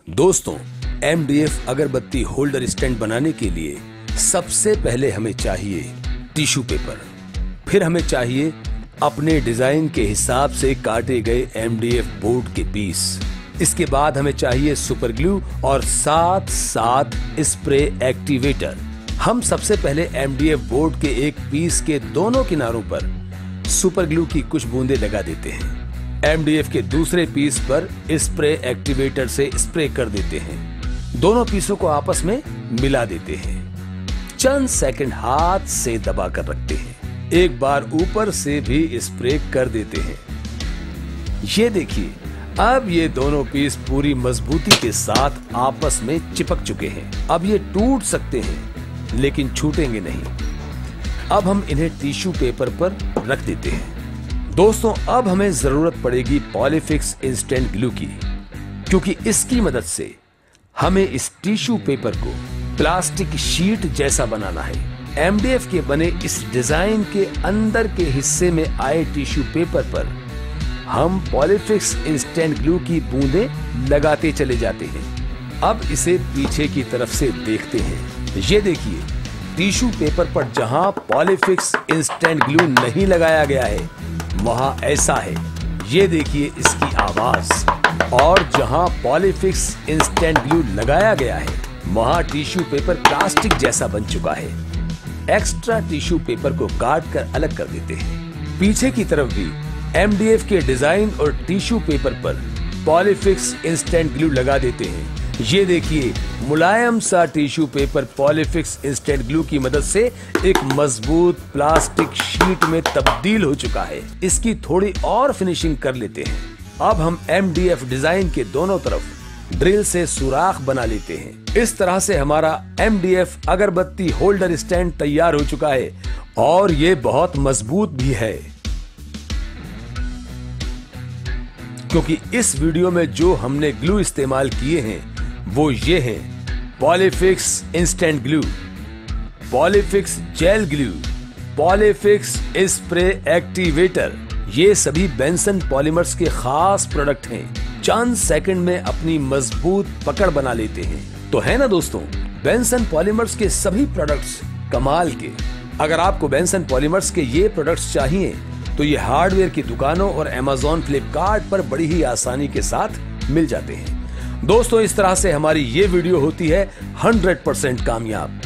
दोस्तों, MDF अगरबत्ती holder stand बनाने के लिए सबसे पहले हमें चाहिए टिश्यू पेपर, फिर हमें चाहिए अपने डिजाइन के हिसाब से काटे गए MDF बोर्ड के पीस। इसके बाद हमें चाहिए सुपर ग्लू और साथ साथ स्प्रे एक्टिवेटर। हम सबसे पहले MDF बोर्ड के एक पीस के दोनों किनारों पर सुपर ग्लू की कुछ बूंदें लगा देते हैं। MDF के दूसरे पीस पर स्प्रे एक्टिवेटर से स्प्रे कर देते हैं। दोनों पीसों को आपस में मिला देते हैं। चंद सेकंड हाथ से दबा कर रखते हैं। एक बार ऊपर से भी स्प्रे कर देते हैं। ये देखिए, अब ये दोनों पीस पूरी मजबूती के साथ आपस में चिपक चुके हैं। अब ये टूट सकते हैं लेकिन छूटेंगे नहीं। अब हम इन्हें टिश्यू पेपर पर रख देते हैं। दोस्तों, अब हमें जरूरत पड़ेगी पॉलीफिक्स इंस्टेंट ग्लू की, क्योंकि इसकी मदद से हमें इस टिश्यू पेपर को प्लास्टिक शीट जैसा बनाना है। MDF के बने इस डिजाइन के अंदर के हिस्से में आए टिश्यू पेपर पर हम पॉलीफिक्स इंस्टेंट ग्लू की बूंदें लगाते चले जाते हैं। अब इसे पीछे की तरफ से देखते हैं। ये देखिए, टिश्यू पेपर पर जहां पॉलीफिक्स इंस्टेंट ग्लू नहीं लगाया गया है वहां ऐसा है। ये देखिए इसकी आवाज। और जहां पॉलीफिक्स इंस्टेंट ग्लू लगाया गया है वहां टिश्यू पेपर प्लास्टिक जैसा बन चुका है। एक्स्ट्रा टिश्यू पेपर को काट कर अलग कर देते हैं। पीछे की तरफ भी MDF के डिजाइन और टिश्यू पेपर पर पॉलीफिक्स इंस्टेंट ग्लू लगा देते हैं। ये देखिए, मुलायम सा tissue paper Polyfix instant glue की मदद से एक मजबूत प्लास्टिक शीट में तब्दील हो चुका है। इसकी थोड़ी और फिनिशिंग कर लेते हैं। अब हम MDF डिजाइन के दोनों तरफ ड्रिल से सुराख बना लेते हैं। इस तरह से हमारा MDF अगरबत्ती होल्डर स्टैंड तैयार हो चुका है और ये बहुत मजबूत भी है, क्योंकि इस वीडियो में जो हमने ग्लू इस्तेमाल किए हैं वो ये हैं: Polyfix instant glue, Polyfix gel glue, Polyfix spray activator. ये सभी बेंसन पॉलीमर्स के खास प्रोडक्ट हैं। चंद सेकंड में अपनी मजबूत पकड़ बना लेते हैं। तो है ना दोस्तों, बेंसन पॉलीमर्स के सभी प्रोडक्ट्स कमाल के। अगर आपको बेंसन पॉलीमर्स के ये प्रोडक्ट्स चाहिए तो ये हार्डवेयर की दुकानों और Amazon, फ्लिपकार्ट पर बड़ी ही आसानी के साथ मिल जाते हैं। दोस्तों, इस तरह से हमारी ये वीडियो होती है 100% कामयाब।